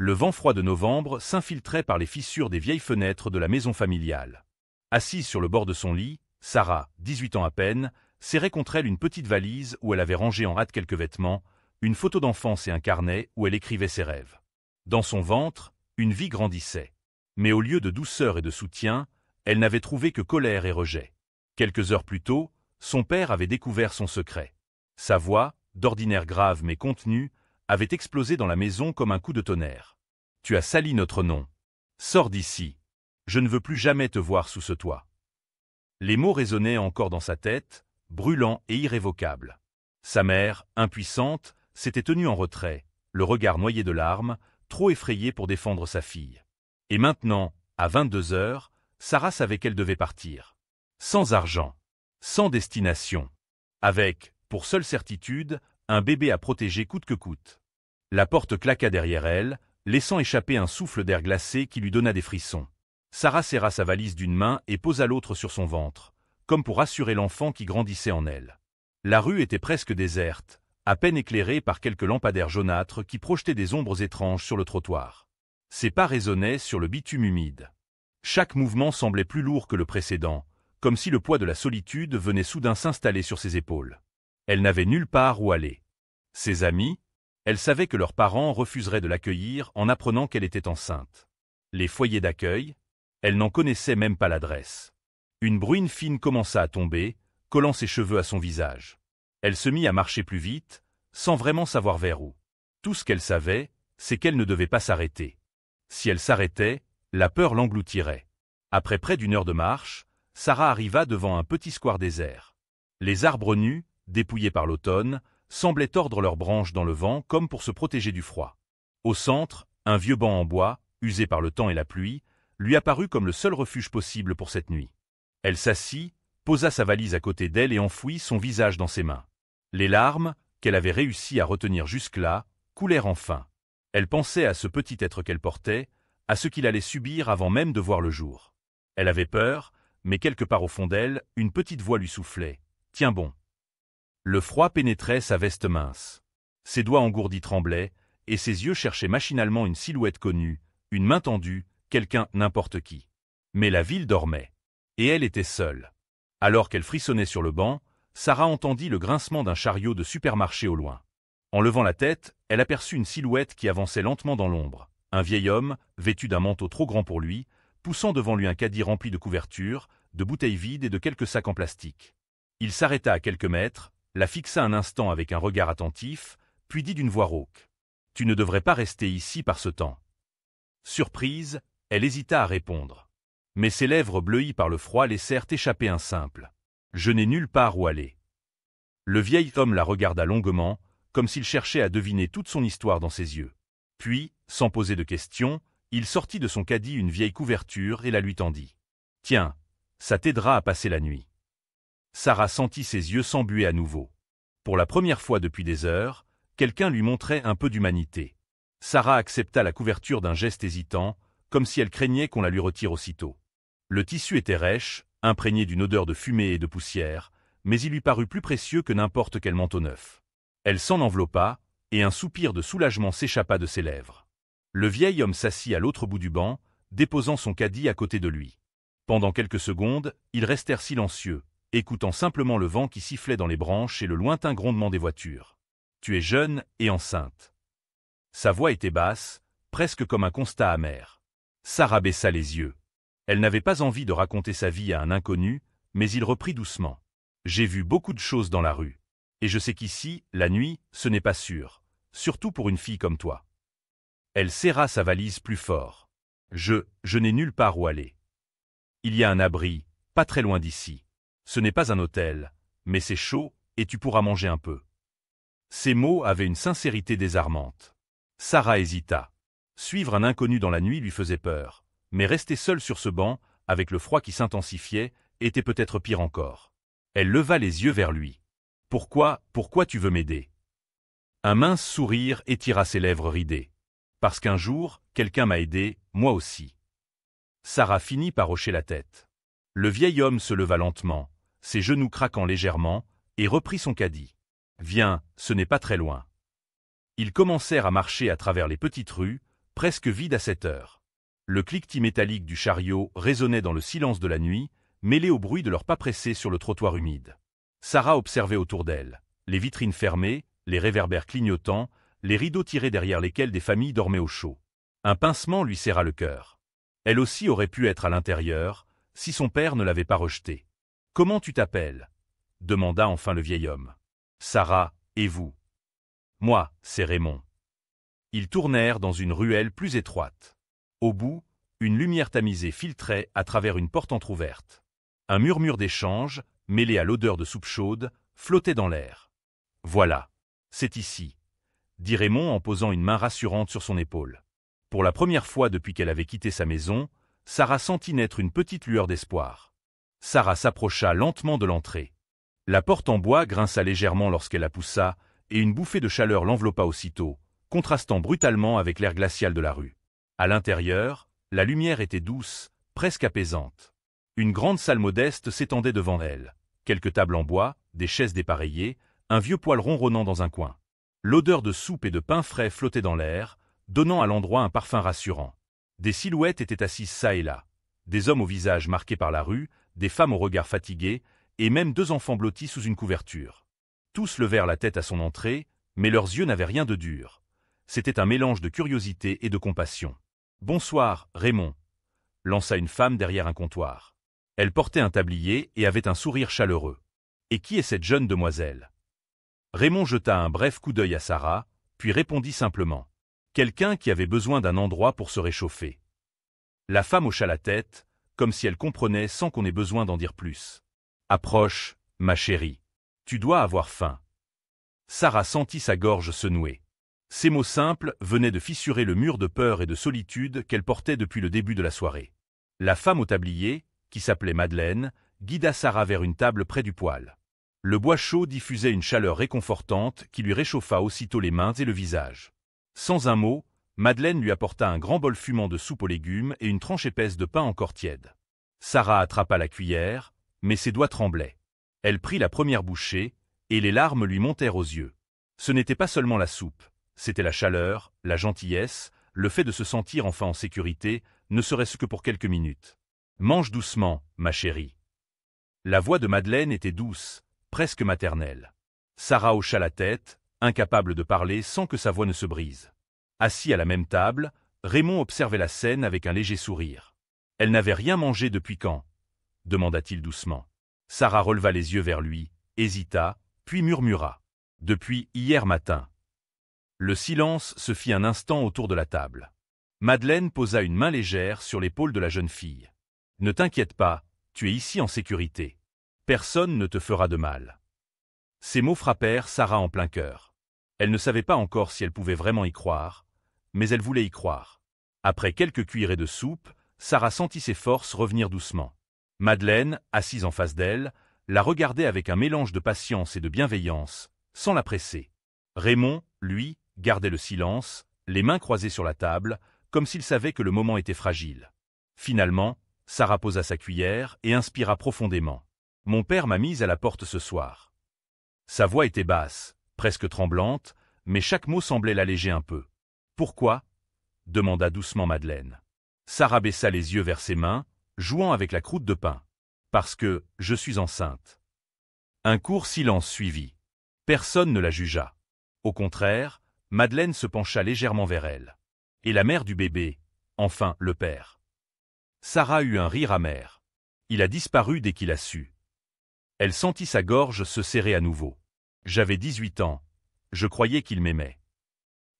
Le vent froid de novembre s'infiltrait par les fissures des vieilles fenêtres de la maison familiale. Assise sur le bord de son lit, Sarah, 18 ans à peine, serrait contre elle une petite valise où elle avait rangé en hâte quelques vêtements, une photo d'enfance et un carnet où elle écrivait ses rêves. Dans son ventre, une vie grandissait. Mais au lieu de douceur et de soutien, elle n'avait trouvé que colère et rejet. Quelques heures plus tôt, son père avait découvert son secret. Sa voix, d'ordinaire grave mais contenue, avait explosé dans la maison comme un coup de tonnerre. « Tu as sali notre nom. Sors d'ici. Je ne veux plus jamais te voir sous ce toit. » Les mots résonnaient encore dans sa tête, brûlants et irrévocables. Sa mère, impuissante, s'était tenue en retrait, le regard noyé de larmes, trop effrayée pour défendre sa fille. Et maintenant, à 22 heures, Sarah savait qu'elle devait partir. Sans argent, sans destination, avec, pour seule certitude, un bébé à protéger coûte que coûte. La porte claqua derrière elle, laissant échapper un souffle d'air glacé qui lui donna des frissons. Sarah serra sa valise d'une main et posa l'autre sur son ventre, comme pour rassurer l'enfant qui grandissait en elle. La rue était presque déserte, à peine éclairée par quelques lampadaires jaunâtres qui projetaient des ombres étranges sur le trottoir. Ses pas résonnaient sur le bitume humide. Chaque mouvement semblait plus lourd que le précédent, comme si le poids de la solitude venait soudain s'installer sur ses épaules. Elle n'avait nulle part où aller. Ses amis, elle savait que leurs parents refuseraient de l'accueillir en apprenant qu'elle était enceinte. Les foyers d'accueil, elle n'en connaissait même pas l'adresse. Une bruine fine commença à tomber, collant ses cheveux à son visage. Elle se mit à marcher plus vite, sans vraiment savoir vers où. Tout ce qu'elle savait, c'est qu'elle ne devait pas s'arrêter. Si elle s'arrêtait, la peur l'engloutirait. Après près d'une heure de marche, Sarah arriva devant un petit square désert. Les arbres nus, dépouillés par l'automne, semblaient tordre leurs branches dans le vent comme pour se protéger du froid. Au centre, un vieux banc en bois, usé par le temps et la pluie, lui apparut comme le seul refuge possible pour cette nuit. Elle s'assit, posa sa valise à côté d'elle et enfouit son visage dans ses mains. Les larmes, qu'elle avait réussi à retenir jusque-là, coulèrent enfin. Elle pensait à ce petit être qu'elle portait, à ce qu'il allait subir avant même de voir le jour. Elle avait peur, mais quelque part au fond d'elle, une petite voix lui soufflait. « Tiens bon !» Le froid pénétrait sa veste mince. Ses doigts engourdis tremblaient, et ses yeux cherchaient machinalement une silhouette connue, une main tendue, quelqu'un, n'importe qui. Mais la ville dormait. Et elle était seule. Alors qu'elle frissonnait sur le banc, Sarah entendit le grincement d'un chariot de supermarché au loin. En levant la tête, elle aperçut une silhouette qui avançait lentement dans l'ombre. Un vieil homme, vêtu d'un manteau trop grand pour lui, poussant devant lui un caddie rempli de couvertures, de bouteilles vides et de quelques sacs en plastique. Il s'arrêta à quelques mètres, la fixa un instant avec un regard attentif, puis dit d'une voix rauque. « Tu ne devrais pas rester ici par ce temps. » Surprise, elle hésita à répondre. Mais ses lèvres bleuies par le froid laissèrent échapper un simple. « Je n'ai nulle part où aller. » Le vieil homme la regarda longuement, comme s'il cherchait à deviner toute son histoire dans ses yeux. Puis, sans poser de questions, il sortit de son caddie une vieille couverture et la lui tendit. « Tiens, ça t'aidera à passer la nuit. » Sarah sentit ses yeux s'embuer à nouveau. Pour la première fois depuis des heures, quelqu'un lui montrait un peu d'humanité. Sarah accepta la couverture d'un geste hésitant, comme si elle craignait qu'on la lui retire aussitôt. Le tissu était rêche, imprégné d'une odeur de fumée et de poussière, mais il lui parut plus précieux que n'importe quel manteau neuf. Elle s'en enveloppa, et un soupir de soulagement s'échappa de ses lèvres. Le vieil homme s'assit à l'autre bout du banc, déposant son caddie à côté de lui. Pendant quelques secondes, ils restèrent silencieux, écoutant simplement le vent qui sifflait dans les branches et le lointain grondement des voitures. « Tu es jeune et enceinte. » Sa voix était basse, presque comme un constat amer. Sarah baissa les yeux. Elle n'avait pas envie de raconter sa vie à un inconnu, mais il reprit doucement. « J'ai vu beaucoup de choses dans la rue. Et je sais qu'ici, la nuit, ce n'est pas sûr, surtout pour une fille comme toi. » Elle serra sa valise plus fort. « Je n'ai nulle part où aller. Il y a un abri, pas très loin d'ici. Ce n'est pas un hôtel, mais c'est chaud et tu pourras manger un peu. » Ces mots avaient une sincérité désarmante. Sarah hésita. Suivre un inconnu dans la nuit lui faisait peur, mais rester seule sur ce banc, avec le froid qui s'intensifiait, était peut-être pire encore. Elle leva les yeux vers lui. « Pourquoi tu veux m'aider ?» Un mince sourire étira ses lèvres ridées. « Parce qu'un jour, quelqu'un m'a aidé, moi aussi. » Sarah finit par hocher la tête. Le vieil homme se leva lentement, ses genoux craquant légèrement, et reprit son caddie. « Viens, ce n'est pas très loin. » Ils commencèrent à marcher à travers les petites rues, presque vide à cette heure. Le cliquetis métallique du chariot résonnait dans le silence de la nuit, mêlé au bruit de leurs pas pressés sur le trottoir humide. Sarah observait autour d'elle, les vitrines fermées, les réverbères clignotants, les rideaux tirés derrière lesquels des familles dormaient au chaud. Un pincement lui serra le cœur. Elle aussi aurait pu être à l'intérieur, si son père ne l'avait pas rejetée. « Comment tu t'appelles » demanda enfin le vieil homme. « Sarah, et vous ?»« Moi, c'est Raymond. » Ils tournèrent dans une ruelle plus étroite. Au bout, une lumière tamisée filtrait à travers une porte entr'ouverte. Un murmure d'échange, mêlé à l'odeur de soupe chaude, flottait dans l'air. « Voilà, c'est ici », dit Raymond en posant une main rassurante sur son épaule. Pour la première fois depuis qu'elle avait quitté sa maison, Sarah sentit naître une petite lueur d'espoir. Sarah s'approcha lentement de l'entrée. La porte en bois grinça légèrement lorsqu'elle la poussa, et une bouffée de chaleur l'enveloppa aussitôt, contrastant brutalement avec l'air glacial de la rue. À l'intérieur, la lumière était douce, presque apaisante. Une grande salle modeste s'étendait devant elle. Quelques tables en bois, des chaises dépareillées, un vieux poêle ronronnant dans un coin. L'odeur de soupe et de pain frais flottait dans l'air, donnant à l'endroit un parfum rassurant. Des silhouettes étaient assises çà et là. Des hommes au visage marqué par la rue, des femmes au regard fatigué, et même 2 enfants blottis sous une couverture. Tous levèrent la tête à son entrée, mais leurs yeux n'avaient rien de dur. C'était un mélange de curiosité et de compassion. « Bonsoir, Raymond », lança une femme derrière un comptoir. Elle portait un tablier et avait un sourire chaleureux. « Et qui est cette jeune demoiselle ?» Raymond jeta un bref coup d'œil à Sarah, puis répondit simplement. « Quelqu'un qui avait besoin d'un endroit pour se réchauffer. » La femme hocha la tête, comme si elle comprenait sans qu'on ait besoin d'en dire plus. « Approche, ma chérie. Tu dois avoir faim. » Sarah sentit sa gorge se nouer. Ces mots simples venaient de fissurer le mur de peur et de solitude qu'elle portait depuis le début de la soirée. La femme au tablier, qui s'appelait Madeleine, guida Sarah vers une table près du poêle. Le bois chaud diffusait une chaleur réconfortante qui lui réchauffa aussitôt les mains et le visage. Sans un mot, Madeleine lui apporta un grand bol fumant de soupe aux légumes et une tranche épaisse de pain encore tiède. Sarah attrapa la cuillère, mais ses doigts tremblaient. Elle prit la première bouchée, et les larmes lui montèrent aux yeux. Ce n'était pas seulement la soupe, c'était la chaleur, la gentillesse, le fait de se sentir enfin en sécurité, ne serait-ce que pour quelques minutes. « Mange doucement, ma chérie. » La voix de Madeleine était douce, presque maternelle. Sarah hocha la tête, incapable de parler sans que sa voix ne se brise. Assis à la même table, Raymond observait la scène avec un léger sourire. « Elle n'avait rien mangé depuis quand ?» demanda-t-il doucement. Sarah releva les yeux vers lui, hésita, puis murmura. « Depuis hier matin. » Le silence se fit un instant autour de la table. Madeleine posa une main légère sur l'épaule de la jeune fille. « Ne t'inquiète pas, tu es ici en sécurité. Personne ne te fera de mal. » Ces mots frappèrent Sarah en plein cœur. Elle ne savait pas encore si elle pouvait vraiment y croire, mais elle voulait y croire. Après quelques cuillerées de soupe, Sarah sentit ses forces revenir doucement. Madeleine, assise en face d'elle, la regardait avec un mélange de patience et de bienveillance, sans la presser. Raymond, lui, gardait le silence, les mains croisées sur la table, comme s'il savait que le moment était fragile. Finalement, Sarah posa sa cuillère et inspira profondément. « Mon père m'a mise à la porte ce soir. » Sa voix était basse, presque tremblante, mais chaque mot semblait l'alléger un peu. « Pourquoi » demanda doucement Madeleine. Sarah baissa les yeux vers ses mains, jouant avec la croûte de pain. « Parce que je suis enceinte. » Un court silence suivit. Personne ne la jugea. Au contraire, Madeleine se pencha légèrement vers elle. « Et la mère du bébé, enfin le père ?» Sarah eut un rire amer. Il a disparu dès qu'il a su. Elle sentit sa gorge se serrer à nouveau. « J'avais 18 ans. Je croyais qu'il m'aimait. »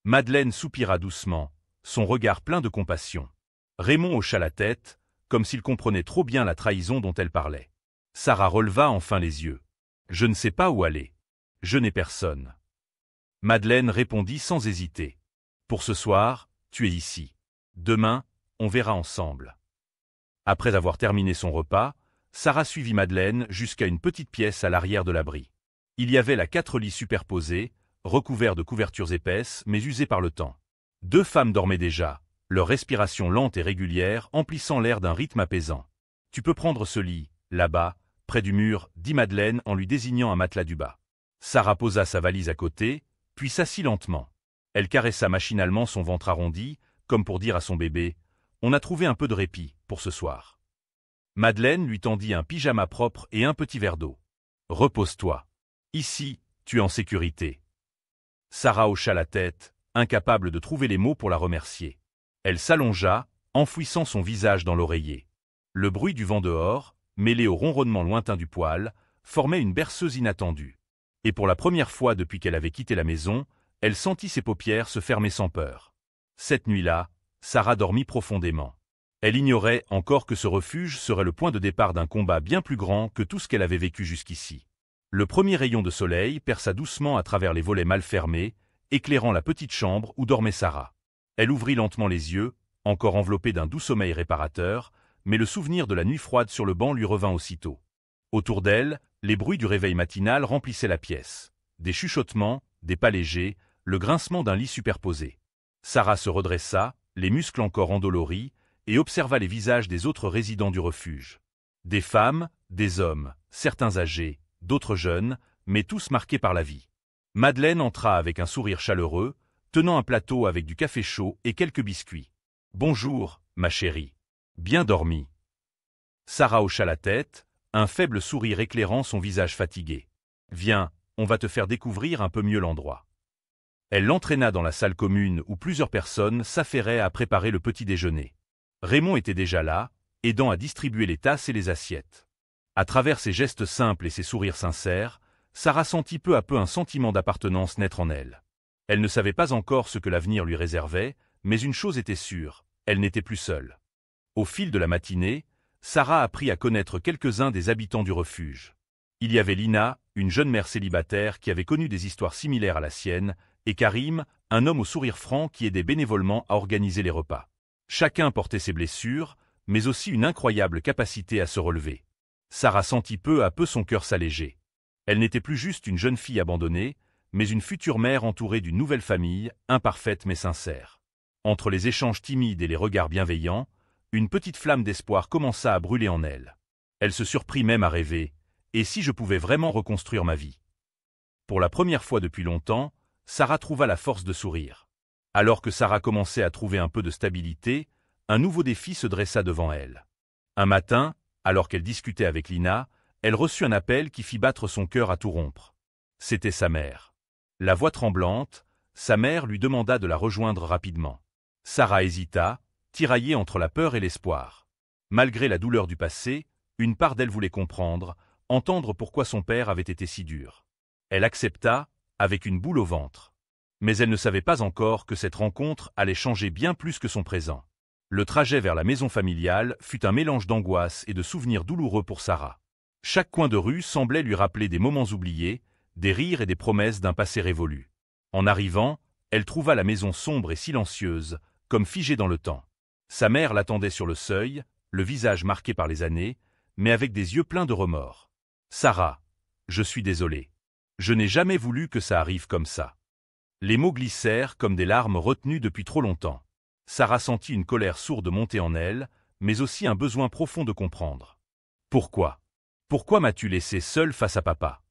Madeleine soupira doucement, son regard plein de compassion. Raymond hocha la tête, comme s'il comprenait trop bien la trahison dont elle parlait. Sarah releva enfin les yeux. « Je ne sais pas où aller. Je n'ai personne. » Madeleine répondit sans hésiter. « Pour ce soir, tu es ici. Demain, on verra ensemble. » Après avoir terminé son repas, Sarah suivit Madeleine jusqu'à une petite pièce à l'arrière de l'abri. Il y avait là 4 lits superposés, recouverts de couvertures épaisses mais usés par le temps. 2 femmes dormaient déjà, leur respiration lente et régulière emplissant l'air d'un rythme apaisant. « Tu peux prendre ce lit, là-bas, près du mur, » dit Madeleine en lui désignant un matelas du bas. Sarah posa sa valise à côté, puis s'assit lentement. Elle caressa machinalement son ventre arrondi, comme pour dire à son bébé « On a trouvé un peu de répit pour ce soir ». Madeleine lui tendit un pyjama propre et un petit verre d'eau. « Repose-toi. Ici, tu es en sécurité. » Sarah hocha la tête, incapable de trouver les mots pour la remercier. Elle s'allongea, enfouissant son visage dans l'oreiller. Le bruit du vent dehors, mêlé au ronronnement lointain du poêle, formait une berceuse inattendue. Et pour la première fois depuis qu'elle avait quitté la maison, elle sentit ses paupières se fermer sans peur. Cette nuit-là, Sarah dormit profondément. Elle ignorait encore que ce refuge serait le point de départ d'un combat bien plus grand que tout ce qu'elle avait vécu jusqu'ici. Le premier rayon de soleil perça doucement à travers les volets mal fermés, éclairant la petite chambre où dormait Sarah. Elle ouvrit lentement les yeux, encore enveloppée d'un doux sommeil réparateur, mais le souvenir de la nuit froide sur le banc lui revint aussitôt. Autour d'elle, les bruits du réveil matinal remplissaient la pièce. Des chuchotements, des pas légers, le grincement d'un lit superposé. Sarah se redressa, les muscles encore endoloris, et observa les visages des autres résidents du refuge. Des femmes, des hommes, certains âgés, d'autres jeunes, mais tous marqués par la vie. Madeleine entra avec un sourire chaleureux, tenant un plateau avec du café chaud et quelques biscuits. « Bonjour, ma chérie. Bien dormi ?» Sarah hocha la tête, un faible sourire éclairant son visage fatigué. « Viens, on va te faire découvrir un peu mieux l'endroit. » Elle l'entraîna dans la salle commune où plusieurs personnes s'affairaient à préparer le petit déjeuner. Raymond était déjà là, aidant à distribuer les tasses et les assiettes. À travers ses gestes simples et ses sourires sincères, Sarah sentit peu à peu un sentiment d'appartenance naître en elle. Elle ne savait pas encore ce que l'avenir lui réservait, mais une chose était sûre, elle n'était plus seule. Au fil de la matinée, Sarah apprit à connaître quelques-uns des habitants du refuge. Il y avait Lina, une jeune mère célibataire qui avait connu des histoires similaires à la sienne, et Karim, un homme au sourire franc qui aidait bénévolement à organiser les repas. Chacun portait ses blessures, mais aussi une incroyable capacité à se relever. Sarah sentit peu à peu son cœur s'alléger. Elle n'était plus juste une jeune fille abandonnée, mais une future mère entourée d'une nouvelle famille, imparfaite mais sincère. Entre les échanges timides et les regards bienveillants, une petite flamme d'espoir commença à brûler en elle. Elle se surprit même à rêver, « Et si je pouvais vraiment reconstruire ma vie ?» Pour la première fois depuis longtemps, Sarah trouva la force de sourire. Alors que Sarah commençait à trouver un peu de stabilité, un nouveau défi se dressa devant elle. Un matin, alors qu'elle discutait avec Lina, elle reçut un appel qui fit battre son cœur à tout rompre. C'était sa mère. La voix tremblante, sa mère lui demanda de la rejoindre rapidement. Sarah hésita, tiraillée entre la peur et l'espoir. Malgré la douleur du passé, une part d'elle voulait comprendre, entendre pourquoi son père avait été si dur. Elle accepta, avec une boule au ventre. Mais elle ne savait pas encore que cette rencontre allait changer bien plus que son présent. Le trajet vers la maison familiale fut un mélange d'angoisse et de souvenirs douloureux pour Sarah. Chaque coin de rue semblait lui rappeler des moments oubliés, des rires et des promesses d'un passé révolu. En arrivant, elle trouva la maison sombre et silencieuse, comme figée dans le temps. Sa mère l'attendait sur le seuil, le visage marqué par les années, mais avec des yeux pleins de remords. « Sarah, je suis désolé. Je n'ai jamais voulu que ça arrive comme ça. » Les mots glissèrent comme des larmes retenues depuis trop longtemps. Sarah sentit une colère sourde monter en elle, mais aussi un besoin profond de comprendre. « Pourquoi ? Pourquoi m'as-tu laissé seule face à papa ?»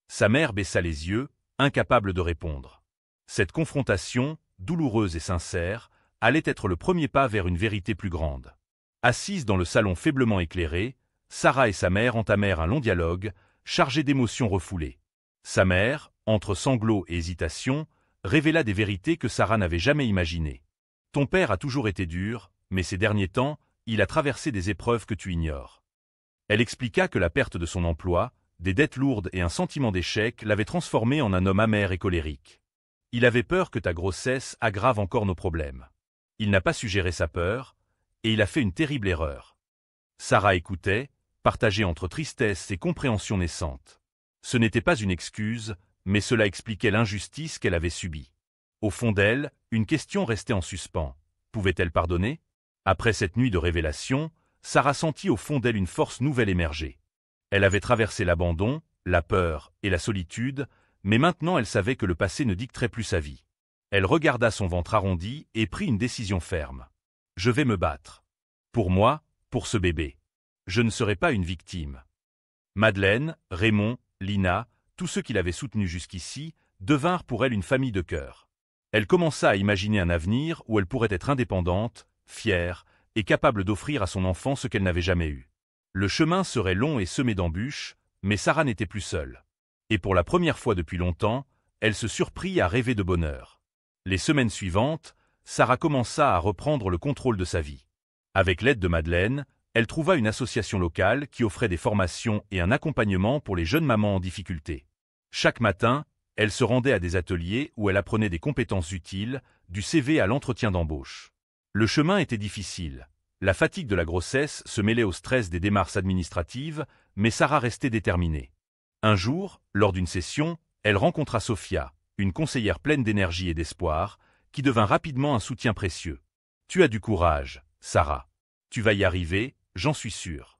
Sa mère baissa les yeux, incapable de répondre. Cette confrontation, douloureuse et sincère, allait être le premier pas vers une vérité plus grande. Assise dans le salon faiblement éclairé, Sarah et sa mère entamèrent un long dialogue, chargé d'émotions refoulées. Sa mère, entre sanglots et hésitations, révéla des vérités que Sarah n'avait jamais imaginées. « Ton père a toujours été dur, mais ces derniers temps, il a traversé des épreuves que tu ignores. » Elle expliqua que la perte de son emploi, des dettes lourdes et un sentiment d'échec l'avaient transformé en un homme amer et colérique. Il avait peur que ta grossesse aggrave encore nos problèmes. Il n'a pas su gérer sa peur, et il a fait une terrible erreur. Sarah écoutait, partagée entre tristesse et compréhension naissante. Ce n'était pas une excuse, mais cela expliquait l'injustice qu'elle avait subie. Au fond d'elle, une question restait en suspens. Pouvait-elle pardonner ? Après cette nuit de révélation, Sarah sentit au fond d'elle une force nouvelle émerger. Elle avait traversé l'abandon, la peur et la solitude, mais maintenant elle savait que le passé ne dicterait plus sa vie. Elle regarda son ventre arrondi et prit une décision ferme. « Je vais me battre. Pour moi, pour ce bébé. Je ne serai pas une victime. » Madeleine, Raymond, Lina, tous ceux qui l'avaient soutenue jusqu'ici, devinrent pour elle une famille de cœur. Elle commença à imaginer un avenir où elle pourrait être indépendante, fière, et capable d'offrir à son enfant ce qu'elle n'avait jamais eu. Le chemin serait long et semé d'embûches, mais Sarah n'était plus seule. Et pour la première fois depuis longtemps, elle se surprit à rêver de bonheur. Les semaines suivantes, Sarah commença à reprendre le contrôle de sa vie. Avec l'aide de Madeleine, elle trouva une association locale qui offrait des formations et un accompagnement pour les jeunes mamans en difficulté. Chaque matin, elle se rendait à des ateliers où elle apprenait des compétences utiles, du CV à l'entretien d'embauche. Le chemin était difficile. La fatigue de la grossesse se mêlait au stress des démarches administratives, mais Sarah restait déterminée. Un jour, lors d'une session, elle rencontra Sophia, une conseillère pleine d'énergie et d'espoir, qui devint rapidement un soutien précieux. « Tu as du courage, Sarah. Tu vas y arriver, j'en suis sûr. »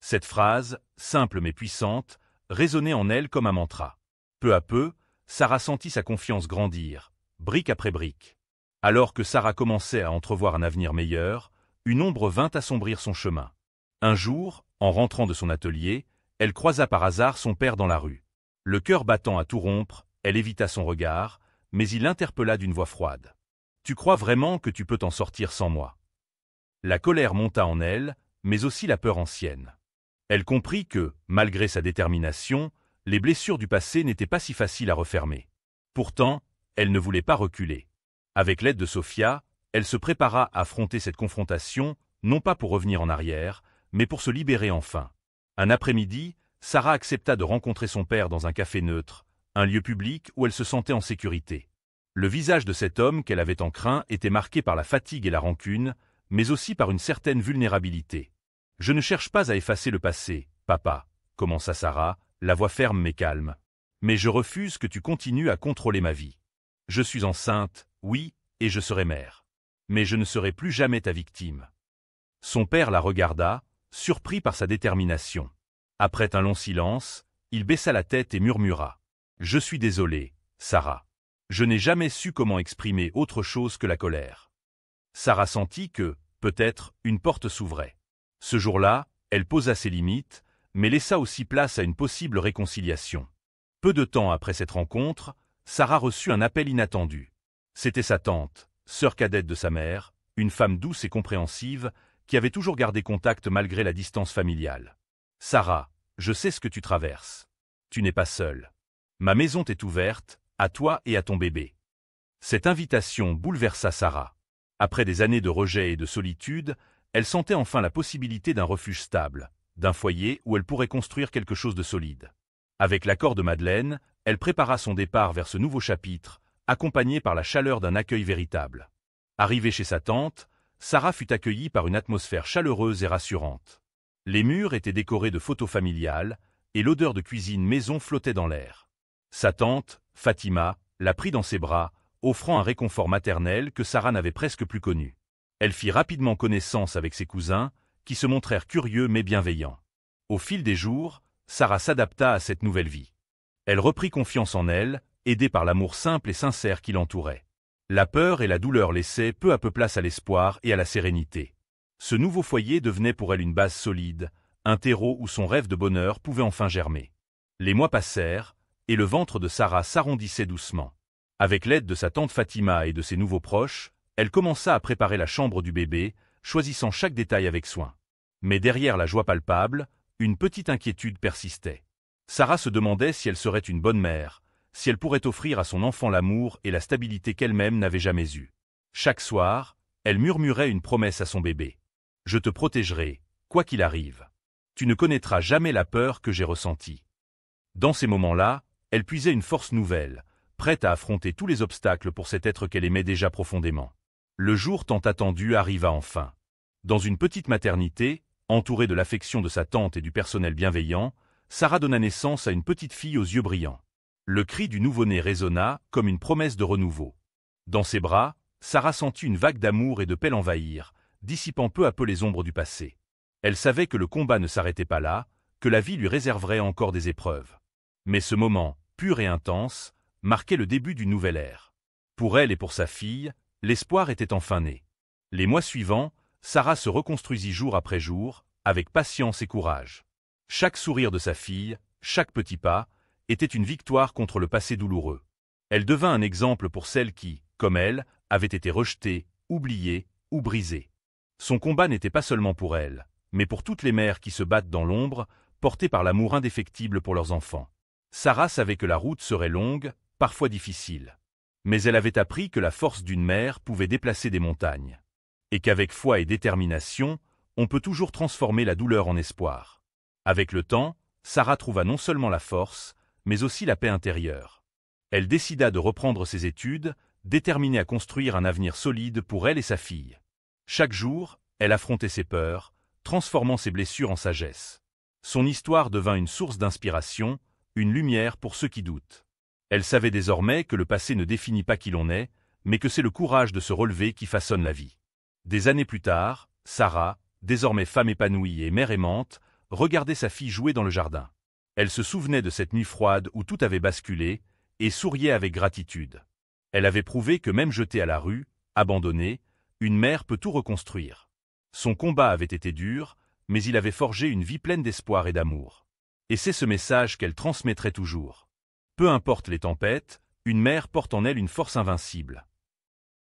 Cette phrase, simple mais puissante, résonnait en elle comme un mantra. Peu à peu, Sarah sentit sa confiance grandir, brique après brique. Alors que Sarah commençait à entrevoir un avenir meilleur, une ombre vint assombrir son chemin. Un jour, en rentrant de son atelier, elle croisa par hasard son père dans la rue. Le cœur battant à tout rompre, elle évita son regard, mais il l'interpella d'une voix froide. « Tu crois vraiment que tu peux t'en sortir sans moi ?» La colère monta en elle, mais aussi la peur ancienne. Elle comprit que, malgré sa détermination, les blessures du passé n'étaient pas si faciles à refermer. Pourtant, elle ne voulait pas reculer. Avec l'aide de Sophia, elle se prépara à affronter cette confrontation, non pas pour revenir en arrière, mais pour se libérer enfin. Un après-midi, Sarah accepta de rencontrer son père dans un café neutre, un lieu public où elle se sentait en sécurité. Le visage de cet homme qu'elle avait en craint était marqué par la fatigue et la rancune, mais aussi par une certaine vulnérabilité. « Je ne cherche pas à effacer le passé, papa, » commença Sarah, la voix ferme mais calme. « Mais je refuse que tu continues à contrôler ma vie. Je suis enceinte, oui, et je serai mère. Mais je ne serai plus jamais ta victime. » Son père la regarda, surpris par sa détermination. Après un long silence, il baissa la tête et murmura. « Je suis désolé, Sarah. Je n'ai jamais su comment exprimer autre chose que la colère. » Sarah sentit que, peut-être, une porte s'ouvrait. Ce jour-là, elle posa ses limites, mais laissa aussi place à une possible réconciliation. Peu de temps après cette rencontre, Sarah reçut un appel inattendu. C'était sa tante, sœur cadette de sa mère, une femme douce et compréhensive, qui avait toujours gardé contact malgré la distance familiale. « Sarah, je sais ce que tu traverses. Tu n'es pas seule. Ma maison t'est ouverte, à toi et à ton bébé. » Cette invitation bouleversa Sarah. Après des années de rejet et de solitude, elle sentait enfin la possibilité d'un refuge stable, d'un foyer où elle pourrait construire quelque chose de solide. Avec l'accord de Madeleine, elle prépara son départ vers ce nouveau chapitre, accompagnée par la chaleur d'un accueil véritable. Arrivée chez sa tante, Sarah fut accueillie par une atmosphère chaleureuse et rassurante. Les murs étaient décorés de photos familiales, et l'odeur de cuisine maison flottait dans l'air. Sa tante, Fatima, la prit dans ses bras, offrant un réconfort maternel que Sarah n'avait presque plus connu. Elle fit rapidement connaissance avec ses cousins, qui se montrèrent curieux mais bienveillants. Au fil des jours, Sarah s'adapta à cette nouvelle vie. Elle reprit confiance en elle, aidée par l'amour simple et sincère qui l'entourait. La peur et la douleur laissaient peu à peu place à l'espoir et à la sérénité. Ce nouveau foyer devenait pour elle une base solide, un terreau où son rêve de bonheur pouvait enfin germer. Les mois passèrent, et le ventre de Sarah s'arrondissait doucement. Avec l'aide de sa tante Fatima et de ses nouveaux proches, elle commença à préparer la chambre du bébé, choisissant chaque détail avec soin. Mais derrière la joie palpable, une petite inquiétude persistait. Sarah se demandait si elle serait une bonne mère, si elle pourrait offrir à son enfant l'amour et la stabilité qu'elle-même n'avait jamais eue. Chaque soir, elle murmurait une promesse à son bébé. « Je te protégerai, quoi qu'il arrive. Tu ne connaîtras jamais la peur que j'ai ressentie. » Dans ces moments-là, elle puisait une force nouvelle, prête à affronter tous les obstacles pour cet être qu'elle aimait déjà profondément. Le jour tant attendu arriva enfin. Dans une petite maternité, entourée de l'affection de sa tante et du personnel bienveillant, Sarah donna naissance à une petite fille aux yeux brillants. Le cri du nouveau-né résonna comme une promesse de renouveau. Dans ses bras, Sarah sentit une vague d'amour et de paix l'envahir, dissipant peu à peu les ombres du passé. Elle savait que le combat ne s'arrêtait pas là, que la vie lui réserverait encore des épreuves. Mais ce moment, pur et intense, marquait le début d'une nouvelle ère. Pour elle et pour sa fille, l'espoir était enfin né. Les mois suivants, Sarah se reconstruisit jour après jour, avec patience et courage. Chaque sourire de sa fille, chaque petit pas, était une victoire contre le passé douloureux. Elle devint un exemple pour celles qui, comme elle, avait été rejetée, oubliée ou brisée. Son combat n'était pas seulement pour elle, mais pour toutes les mères qui se battent dans l'ombre, portées par l'amour indéfectible pour leurs enfants. Sarah savait que la route serait longue, parfois difficile. Mais elle avait appris que la force d'une mère pouvait déplacer des montagnes. Et qu'avec foi et détermination, on peut toujours transformer la douleur en espoir. Avec le temps, Sarah trouva non seulement la force, mais aussi la paix intérieure. Elle décida de reprendre ses études, déterminée à construire un avenir solide pour elle et sa fille. Chaque jour, elle affrontait ses peurs, transformant ses blessures en sagesse. Son histoire devint une source d'inspiration, une lumière pour ceux qui doutent. Elle savait désormais que le passé ne définit pas qui l'on est, mais que c'est le courage de se relever qui façonne la vie. Des années plus tard, Sarah, désormais femme épanouie et mère aimante, regardait sa fille jouer dans le jardin. Elle se souvenait de cette nuit froide où tout avait basculé, et souriait avec gratitude. Elle avait prouvé que même jetée à la rue, abandonnée, une mère peut tout reconstruire. Son combat avait été dur, mais il avait forgé une vie pleine d'espoir et d'amour. Et c'est ce message qu'elle transmettrait toujours. Peu importe les tempêtes, une mère porte en elle une force invincible.